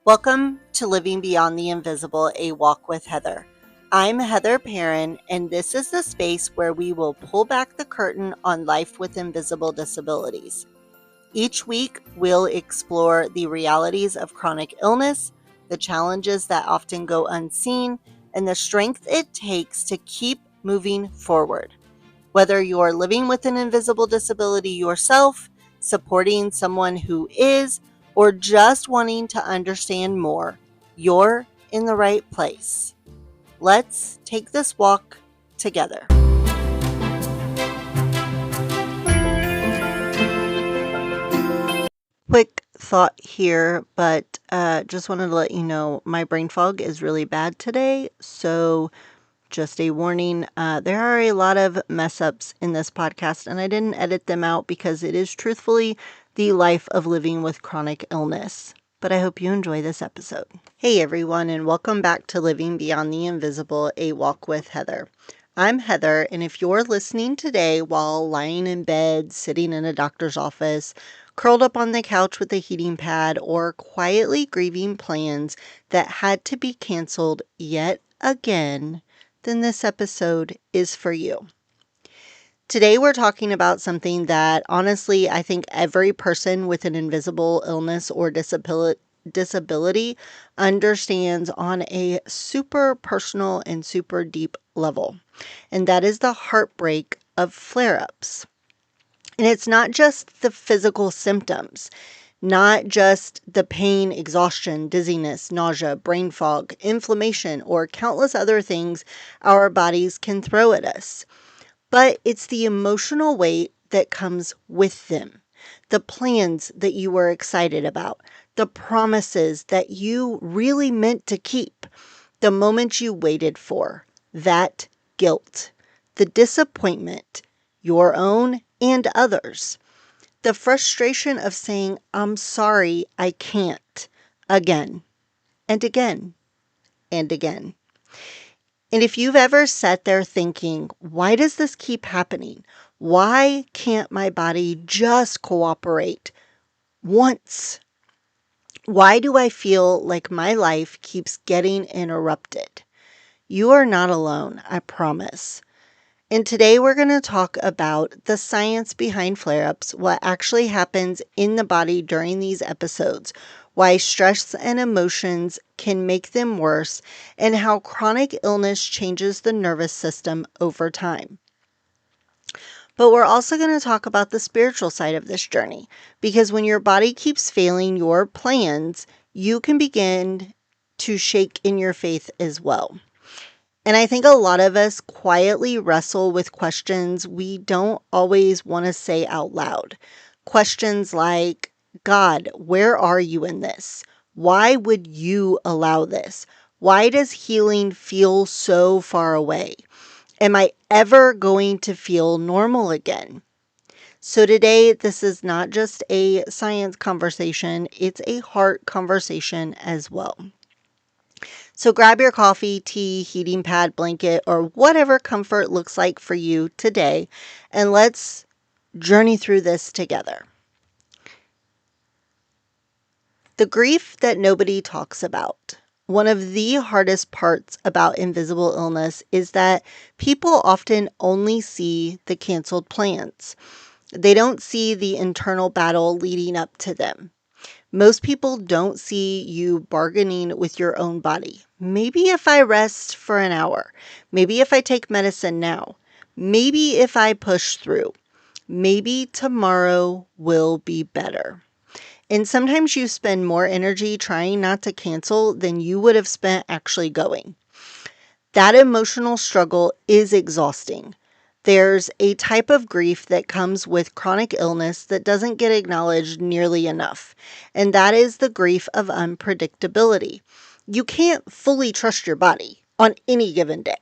Welcome to Living Beyond the Invisible, a walk with Heather. I'm Heather Perrin, and this is the space where we will pull back the curtain on life with invisible disabilities. Each week, we'll explore the realities of chronic illness, the challenges that often go unseen, and the strength it takes to keep moving forward. Whether you're living with an invisible disability yourself, supporting someone who is, or just wanting to understand more, you're in the right place. Let's take this walk together. Quick thought here, but just wanted to let you know my brain fog is really bad today, so just a warning, there are a lot of mess ups in this podcast, and I didn't edit them out because it is truthfully the life of living with chronic illness. But I hope you enjoy this episode. Hey everyone, and welcome back to Living Beyond the Invisible, a walk with Heather. I'm Heather, and if you're listening today while lying in bed, sitting in a doctor's office, curled up on the couch with a heating pad, or quietly grieving plans that had to be canceled yet again, then this episode is for you. Today we're talking about something that honestly I think every person with an invisible illness or disability understands on a super personal and super deep level. And that is the heartbreak of flare-ups. And it's not just the physical symptoms, not just the pain, exhaustion, dizziness, nausea, brain fog, inflammation, or countless other things our bodies can throw at us, but it's the emotional weight that comes with them. The plans that you were excited about, the promises that you really meant to keep, the moments you waited for, that guilt, the disappointment, your own and others. The frustration of saying, I'm sorry, I can't, again and again and again. And if you've ever sat there thinking, why does this keep happening? Why can't my body just cooperate once? Why do I feel like my life keeps getting interrupted? You are not alone, I promise. And today we're going to talk about the science behind flare-ups, what actually happens in the body during these episodes, why stress and emotions can make them worse, and how chronic illness changes the nervous system over time. But we're also going to talk about the spiritual side of this journey, because when your body keeps failing your plans, you can begin to shake in your faith as well. And I think a lot of us quietly wrestle with questions we don't always want to say out loud. Questions like, God, where are you in this? Why would you allow this? Why does healing feel so far away? Am I ever going to feel normal again? So today, this is not just a science conversation, it's a heart conversation as well. So grab your coffee, tea, heating pad, blanket, or whatever comfort looks like for you today, and let's journey through this together. The grief that nobody talks about. One of the hardest parts about invisible illness is that people often only see the canceled plans. They don't see the internal battle leading up to them. Most people don't see you bargaining with your own body. Maybe if I rest for an hour. Maybe if I take medicine now. Maybe if I push through. Maybe tomorrow will be better. And sometimes you spend more energy trying not to cancel than you would have spent actually going. That emotional struggle is exhausting. There's a type of grief that comes with chronic illness that doesn't get acknowledged nearly enough, and that is the grief of unpredictability. You can't fully trust your body on any given day.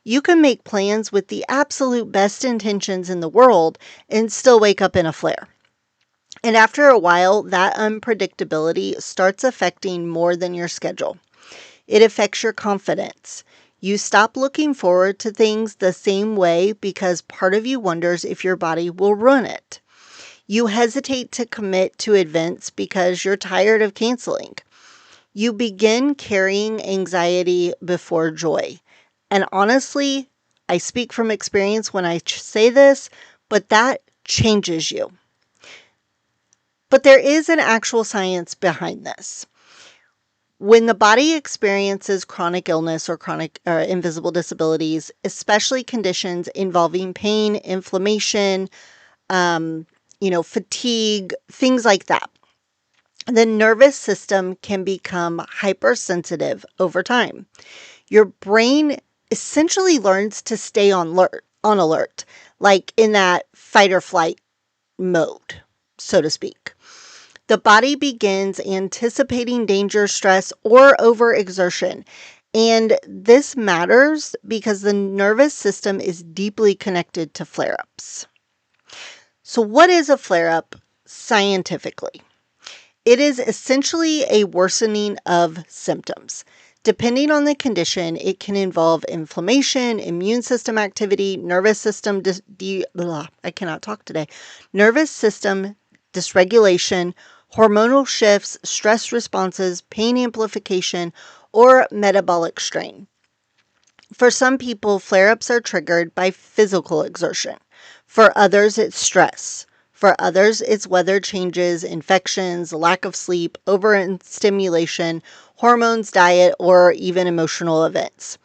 You can make plans with the absolute best intentions in the world and still wake up in a flare. And after a while, that unpredictability starts affecting more than your schedule. It affects your confidence. You stop looking forward to things the same way because part of you wonders if your body will ruin it. You hesitate to commit to events because you're tired of canceling. You begin carrying anxiety before joy. And honestly, I speak from experience when I say this, but that changes you. But there is an actual science behind this. When the body experiences chronic illness or chronic or invisible disabilities, especially conditions involving pain, inflammation, fatigue, things like that, the nervous system can become hypersensitive over time. Your brain essentially learns to stay on alert, like in that fight or flight mode, so to speak. The body begins anticipating danger, stress, or overexertion. And this matters because the nervous system is deeply connected to flare ups. So, what is a flare up scientifically? It is essentially a worsening of symptoms. Depending on the condition, it can involve inflammation, immune system activity, nervous system I cannot talk today. Nervous system dysregulation, hormonal shifts, stress responses, pain amplification, or metabolic strain. For some people, flare ups are triggered by physical exertion. For others, it's stress. For others, it's weather changes, infections, lack of sleep, overstimulation, hormones, diet, or even emotional events.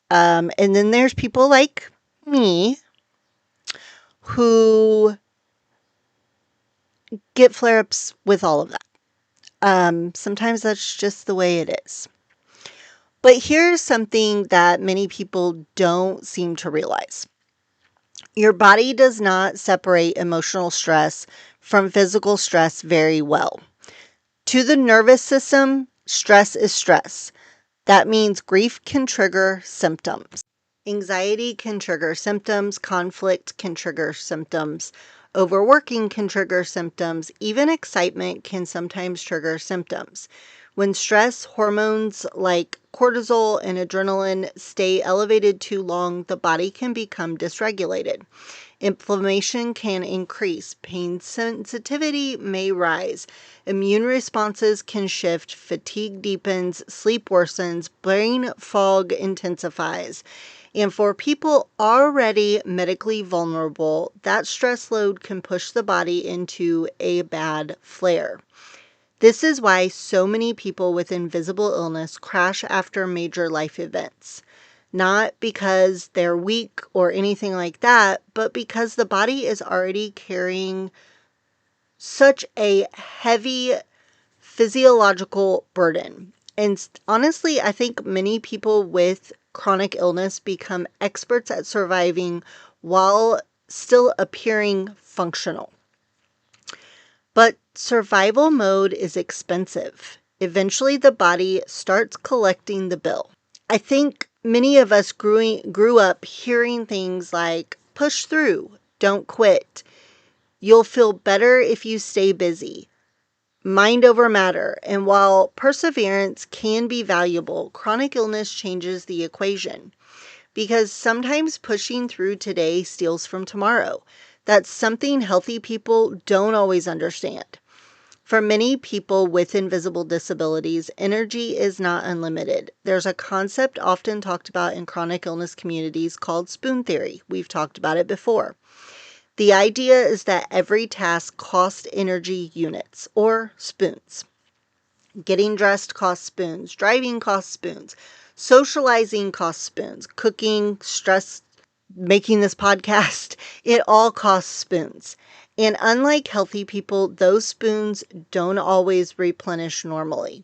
And then there's people like me who get flare ups with all of that. Sometimes that's just the way it is. But here's something that many people don't seem to realize. Your body does not separate emotional stress from physical stress very well. To the nervous system, stress is stress. That means grief can trigger symptoms. Anxiety can trigger symptoms. Conflict can trigger symptoms. Overworking can trigger symptoms. Even excitement can sometimes trigger symptoms. When stress hormones like cortisol and adrenaline stay elevated too long, the body can become dysregulated. Inflammation can increase. Pain sensitivity may rise. Immune responses can shift. Fatigue deepens. Sleep worsens. Brain fog intensifies. And for people already medically vulnerable, that stress load can push the body into a bad flare. This is why so many people with invisible illness crash after major life events. Not because they're weak or anything like that, but because the body is already carrying such a heavy physiological burden. And honestly, I think many people with chronic illness become experts at surviving while still appearing functional. But survival mode is expensive. Eventually, the body starts collecting the bill. I think many of us grew up hearing things like push through, don't quit, you'll feel better if you stay busy, mind over matter. And while perseverance can be valuable, chronic illness changes the equation because sometimes pushing through today steals from tomorrow. That's something healthy people don't always understand. For many people with invisible disabilities, energy is not unlimited. There's a concept often talked about in chronic illness communities called spoon theory. We've talked about it before. The idea is that every task costs energy units, or spoons. Getting dressed costs spoons, driving costs spoons, socializing costs spoons, cooking, stress, making this podcast, it all costs spoons. And unlike healthy people, those spoons don't always replenish normally.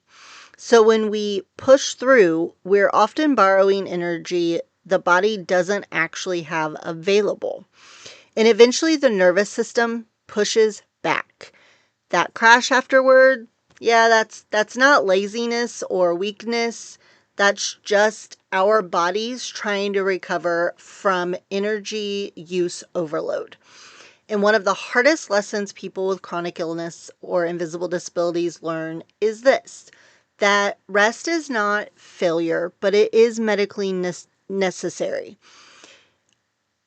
So when we push through, we're often borrowing energy the body doesn't actually have available. And eventually the nervous system pushes back. That crash afterward, yeah, that's not laziness or weakness. That's just our bodies trying to recover from energy use overload. And one of the hardest lessons people with chronic illness or invisible disabilities learn is this, that rest is not failure, but it is medically necessary.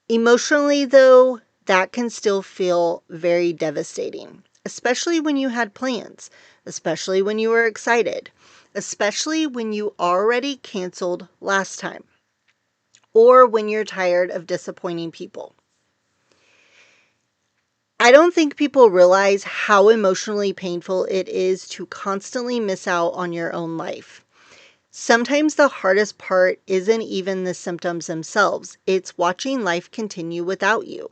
Emotionally, though, that can still feel very devastating, especially when you had plans, especially when you were excited. especially when you already canceled last time or when you're tired of disappointing people. I don't think people realize how emotionally painful it is to constantly miss out on your own life. Sometimes the hardest part isn't even the symptoms themselves. It's watching life continue without you.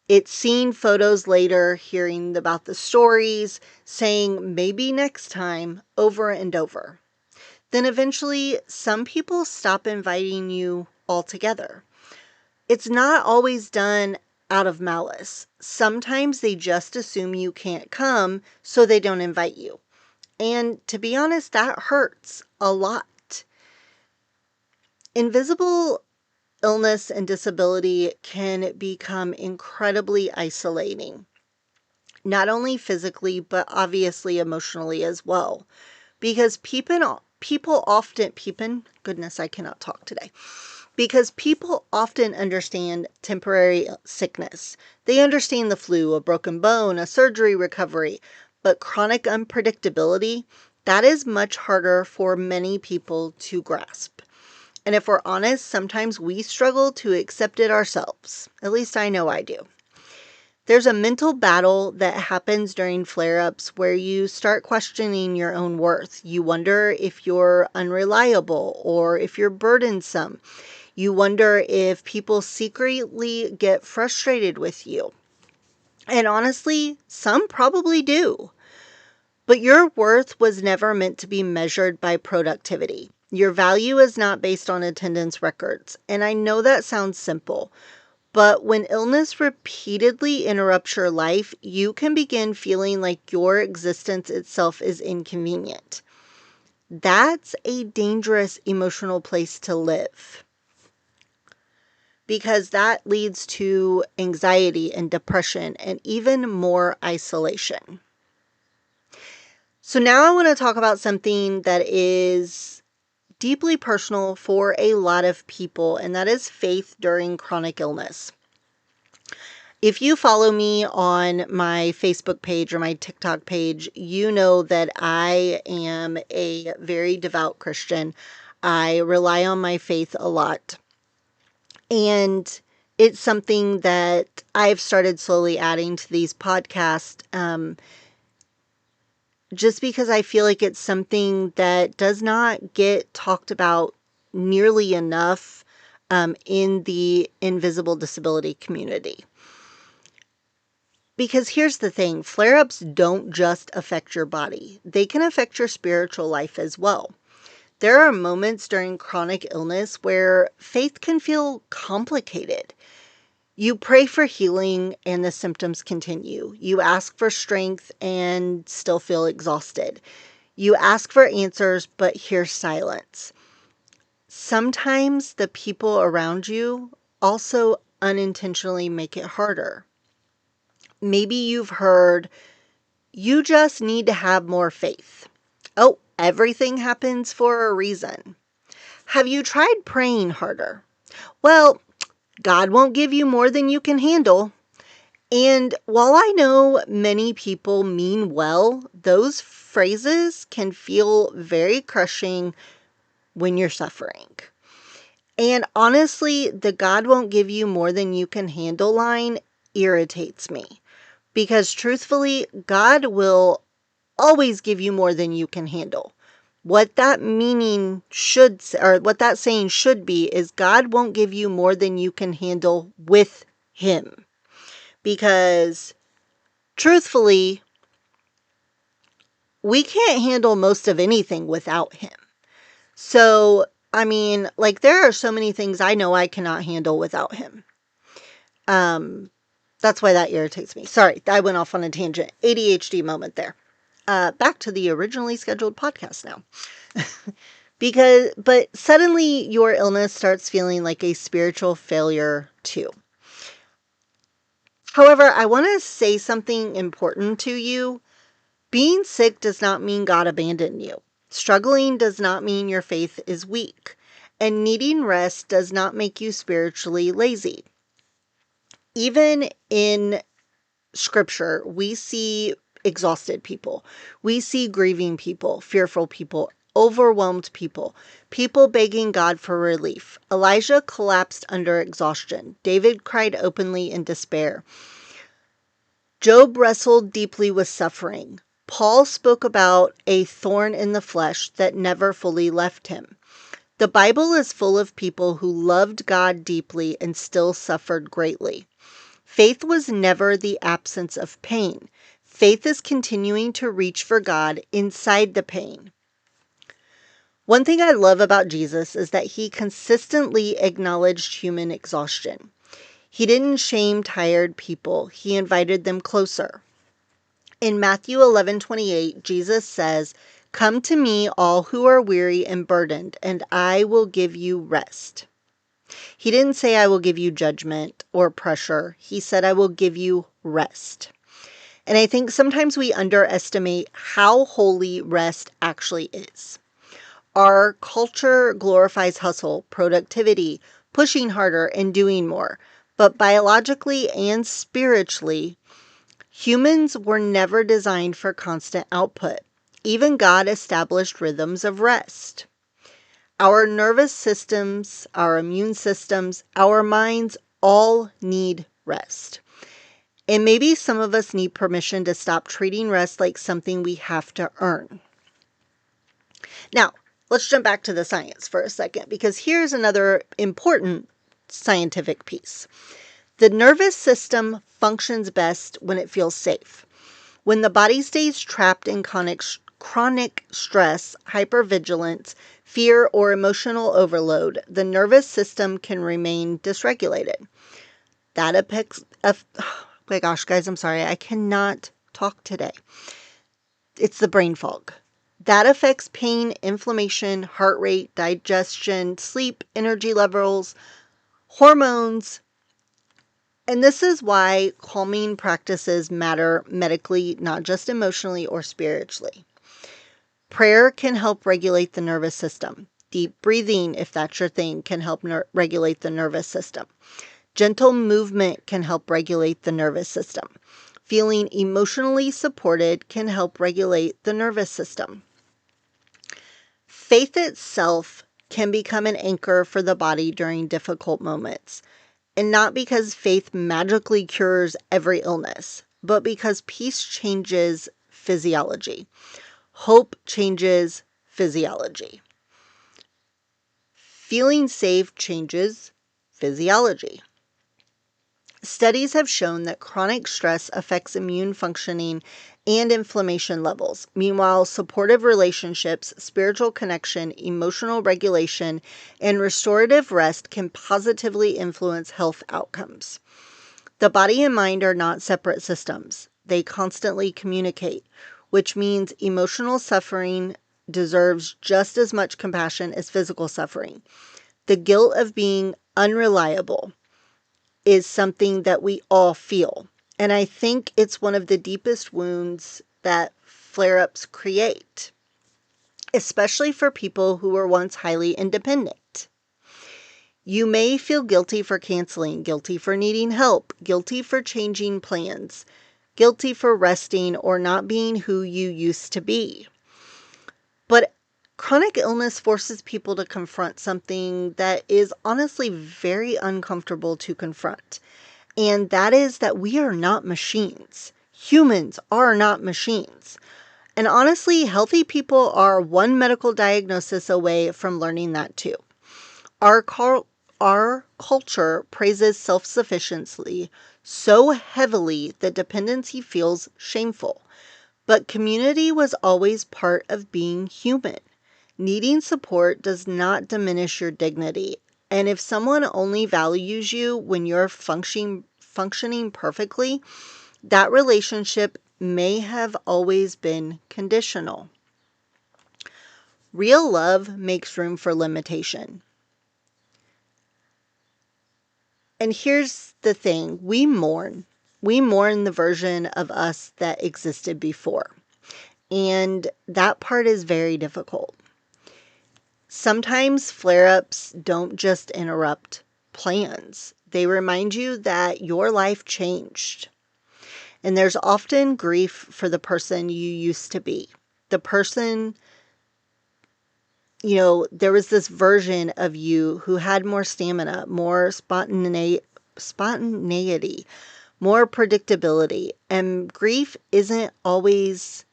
It's seeing photos later, hearing about the stories, saying maybe next time over and over. Then eventually, some people stop inviting you altogether. It's not always done out of malice. Sometimes they just assume you can't come, so they don't invite you. And to be honest, that hurts a lot. Invisible illness and disability can become incredibly isolating, not only physically, but obviously emotionally as well. Because people often, goodness, I cannot talk today. Because people often understand temporary sickness. They understand the flu, a broken bone, a surgery recovery, but chronic unpredictability, that is much harder for many people to grasp. And if we're honest, sometimes we struggle to accept it ourselves. At least I know I do. There's a mental battle that happens during flare-ups where you start questioning your own worth. You wonder if you're unreliable or if you're burdensome. You wonder if people secretly get frustrated with you. And honestly, some probably do. But your worth was never meant to be measured by productivity. Your value is not based on attendance records. And I know that sounds simple, but when illness repeatedly interrupts your life, you can begin feeling like your existence itself is inconvenient. That's a dangerous emotional place to live, because that leads to anxiety and depression and even more isolation. So now I want to talk about something that is deeply personal for a lot of people, and that is faith during chronic illness. If you follow me on my Facebook page or my TikTok page, you know that I am a very devout Christian. I rely on my faith a lot. And it's something that I've started slowly adding to these podcasts, just because I feel like it's something that does not get talked about nearly enough in the invisible disability community. Because here's the thing, flare-ups don't just affect your body. They can affect your spiritual life as well. There are moments during chronic illness where faith can feel complicated. You pray for healing and the symptoms continue. You ask for strength and still feel exhausted. You ask for answers but hear silence. Sometimes the people around you also unintentionally make it harder. Maybe you've heard, you just need to have more faith. Oh, everything happens for a reason. Have you tried praying harder? Well, God won't give you more than you can handle. And while I know many people mean well, those phrases can feel very crushing when you're suffering. And honestly, the God won't give you more than you can handle line irritates me. Because truthfully, God will always give you more than you can handle. What that meaning should, or what that saying should be, is God won't give you more than you can handle with Him. Because truthfully, we can't handle most of anything without Him. So, I mean, like, there are so many things I know I cannot handle without Him. That's why that irritates me. Sorry, I went off on a tangent. ADHD moment there. Back to the originally scheduled podcast now. But suddenly your illness starts feeling like a spiritual failure too. However, I want to say something important to you. Being sick does not mean God abandoned you. Struggling does not mean your faith is weak. And needing rest does not make you spiritually lazy. Even in Scripture, we see exhausted people. We see grieving people, fearful people, overwhelmed people, people begging God for relief. Elijah collapsed under exhaustion. David cried openly in despair. Job wrestled deeply with suffering. Paul spoke about a thorn in the flesh that never fully left him. The Bible is full of people who loved God deeply and still suffered greatly. Faith was never the absence of pain. Faith is continuing to reach for God inside the pain. One thing I love about Jesus is that he consistently acknowledged human exhaustion. He didn't shame tired people, he invited them closer. In Matthew 11:28, Jesus says, "Come to me, all who are weary and burdened, and I will give you rest." He didn't say, "I will give you judgment or pressure." He said, "I will give you rest." And I think sometimes we underestimate how holy rest actually is. Our culture glorifies hustle, productivity, pushing harder, and doing more. But biologically and spiritually, humans were never designed for constant output. Even God established rhythms of rest. Our nervous systems, our immune systems, our minds all need rest. And maybe some of us need permission to stop treating rest like something we have to earn. Now, let's jump back to the science for a second, because here's another important scientific piece. The nervous system functions best when it feels safe. When the body stays trapped in chronic stress, hypervigilance, fear, or emotional overload, the nervous system can remain dysregulated. That affects, oh my gosh, guys, I'm sorry. I cannot talk today. It's the brain fog. That affects pain, inflammation, heart rate, digestion, sleep, energy levels, hormones. And this is why calming practices matter medically, not just emotionally or spiritually. Prayer can help regulate the nervous system. Deep breathing, if that's your thing, can help regulate the nervous system. Gentle movement can help regulate the nervous system. Feeling emotionally supported can help regulate the nervous system. Faith itself can become an anchor for the body during difficult moments. And not because faith magically cures every illness, but because peace changes physiology. Hope changes physiology. Feeling safe changes physiology. Studies have shown that chronic stress affects immune functioning and inflammation levels. Meanwhile, supportive relationships, spiritual connection, emotional regulation, and restorative rest can positively influence health outcomes. The body and mind are not separate systems. They constantly communicate, which means emotional suffering deserves just as much compassion as physical suffering. The guilt of being unreliable is something that we all feel. And I think it's one of the deepest wounds that flare-ups create, especially for people who were once highly independent. You may feel guilty for canceling, guilty for needing help, guilty for changing plans, guilty for resting or not being who you used to be. But chronic illness forces people to confront something that is honestly very uncomfortable to confront. And that is that we are not machines. Humans are not machines. And honestly, healthy people are one medical diagnosis away from learning that too. Our culture praises self-sufficiency so heavily that dependency feels shameful. But community was always part of being human. Needing support does not diminish your dignity. And if someone only values you when you're functioning perfectly, that relationship may have always been conditional. Real love makes room for limitation. And here's the thing, we mourn. We mourn the version of us that existed before. And that part is very difficult. Sometimes flare-ups don't just interrupt plans. They remind you that your life changed. And there's often grief for the person you used to be. The person there was this version of you who had more stamina, more spontaneity, more predictability. And grief isn't always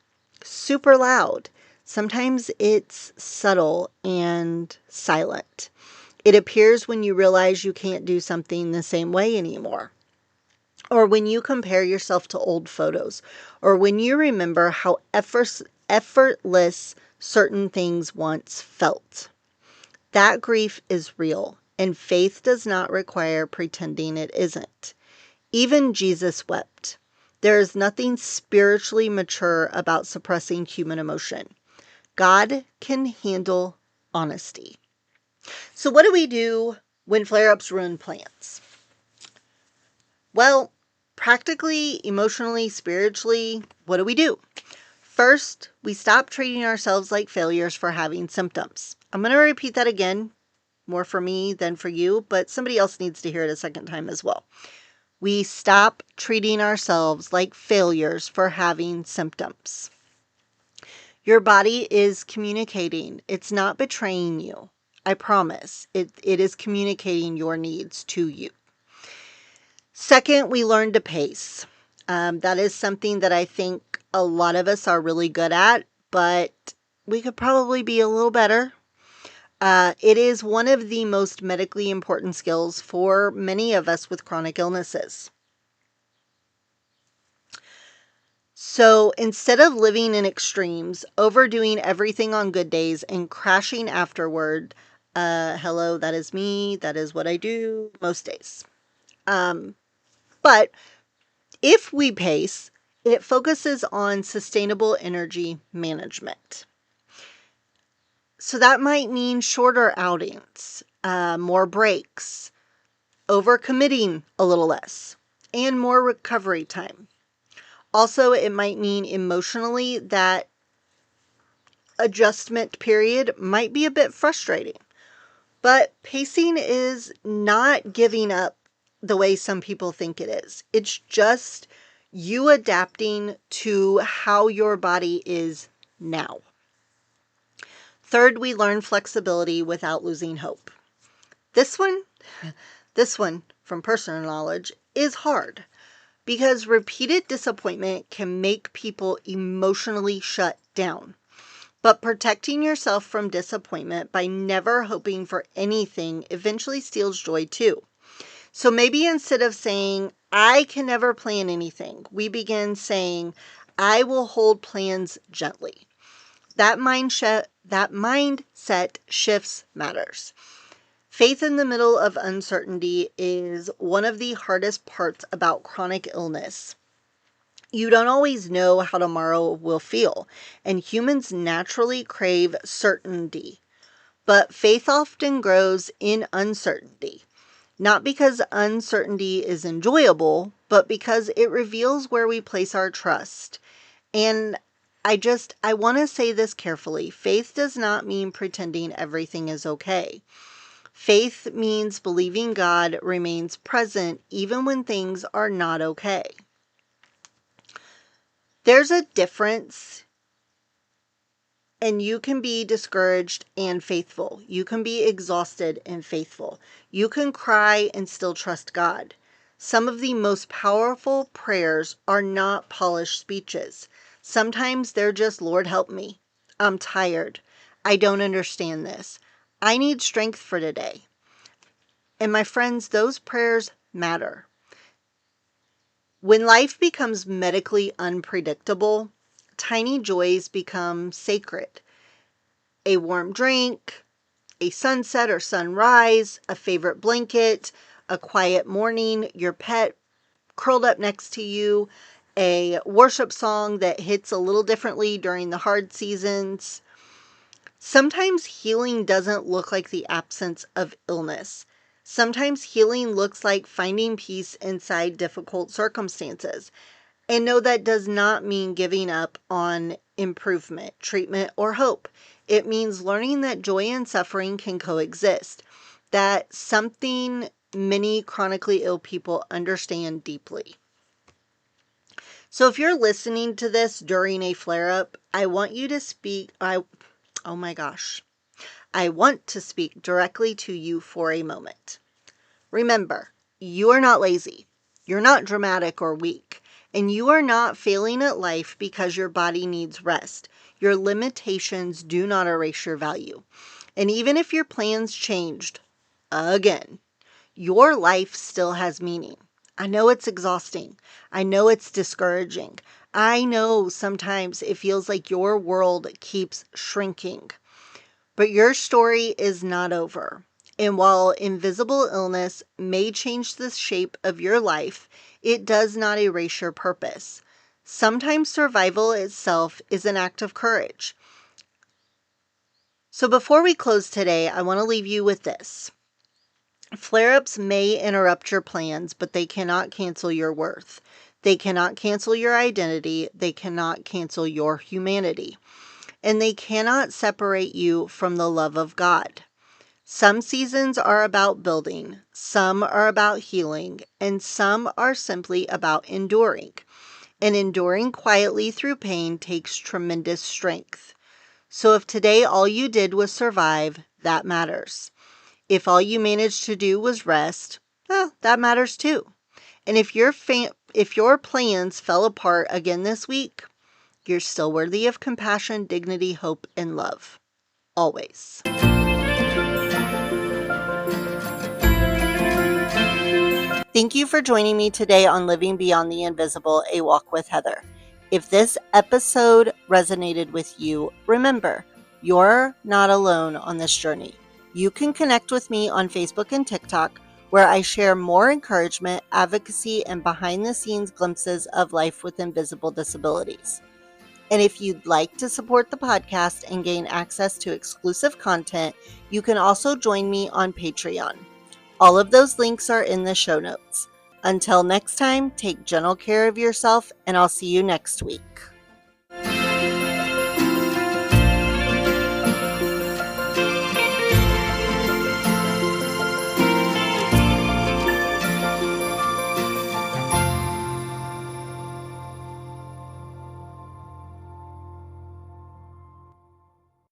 super loud. Sometimes it's subtle and silent. It appears when you realize you can't do something the same way anymore, or when you compare yourself to old photos, or when you remember how effortless certain things once felt. That grief is real, and faith does not require pretending it isn't. Even Jesus wept. There is nothing spiritually mature about suppressing human emotion. God can handle honesty. So, what do we do when flare ups ruin plans? Well, practically, emotionally, spiritually, what do we do? First, we stop treating ourselves like failures for having symptoms. I'm going to repeat that again, more for me than for you, but somebody else needs to hear it a second time as well. We stop treating ourselves like failures for having symptoms. Your body is communicating. It's not betraying you. I promise. It is communicating your needs to you. Second, we learn to pace. That is something that I think a lot of us are really good at, but we could probably be a little better. It is one of the most medically important skills for many of us with chronic illnesses. So instead of living in extremes, overdoing everything on good days and crashing afterward, hello, that is me, that is what I do most days. But if we pace, it focuses on sustainable energy management. So that might mean shorter outings, more breaks, overcommitting a little less, and more recovery time. Also, it might mean emotionally that adjustment period might be a bit frustrating. But pacing is not giving up the way some people think it is. It's just you adapting to how your body is now. Third, we learn flexibility without losing hope. This one from personal knowledge is hard because repeated disappointment can make people emotionally shut down. But protecting yourself from disappointment by never hoping for anything eventually steals joy too. So maybe instead of saying, I can never plan anything, we begin saying, I will hold plans gently. That mindset shifts matters. Faith in the middle of uncertainty is one of the hardest parts about chronic illness. You don't always know how tomorrow will feel, and humans naturally crave certainty. But faith often grows in uncertainty, not because uncertainty is enjoyable, but because it reveals where we place our trust. And I want to say this carefully. Faith does not mean pretending everything is okay. Faith means believing God remains present even when things are not okay. There's a difference, and you can be discouraged and faithful. You can be exhausted and faithful. You can cry and still trust God. Some of the most powerful prayers are not polished speeches. Sometimes they're just, Lord, help me. I'm tired. I don't understand this. I need strength for today. And my friends, those prayers matter. When life becomes medically unpredictable, tiny joys become sacred. A warm drink, a sunset or sunrise, a favorite blanket, a quiet morning, your pet curled up next to you, a worship song that hits a little differently during the hard seasons. Sometimes healing doesn't look like the absence of illness. Sometimes healing looks like finding peace inside difficult circumstances. And no, that does not mean giving up on improvement, treatment, or hope. It means learning that joy and suffering can coexist. That's something many chronically ill people understand deeply. So if you're listening to this during a flare-up, I want you to oh my gosh. I want to speak directly to you for a moment. Remember, you are not lazy, you're not dramatic or weak, and you are not failing at life because your body needs rest. Your limitations do not erase your value. And even if your plans changed again, your life still has meaning. I know it's exhausting. I know it's discouraging. I know sometimes it feels like your world keeps shrinking. But your story is not over. And while invisible illness may change the shape of your life, it does not erase your purpose. Sometimes survival itself is an act of courage. So before we close today, I want to leave you with this. Flare-ups may interrupt your plans, but they cannot cancel your worth. They cannot cancel your identity. They cannot cancel your humanity. And they cannot separate you from the love of God. Some seasons are about building, some are about healing, and some are simply about enduring. And enduring quietly through pain takes tremendous strength. So if today all you did was survive, that matters. If all you managed to do was rest, well, that matters too. And if your plans fell apart again this week, you're still worthy of compassion, dignity, hope, and love. Always. Thank you for joining me today on Living Beyond the Invisible, A Walk with Heather. If this episode resonated with you, remember, you're not alone on this journey. You can connect with me on Facebook and TikTok, where I share more encouragement, advocacy, and behind-the-scenes glimpses of life with invisible disabilities. And if you'd like to support the podcast and gain access to exclusive content, you can also join me on Patreon. All of those links are in the show notes. Until next time, take gentle care of yourself, and I'll see you next week.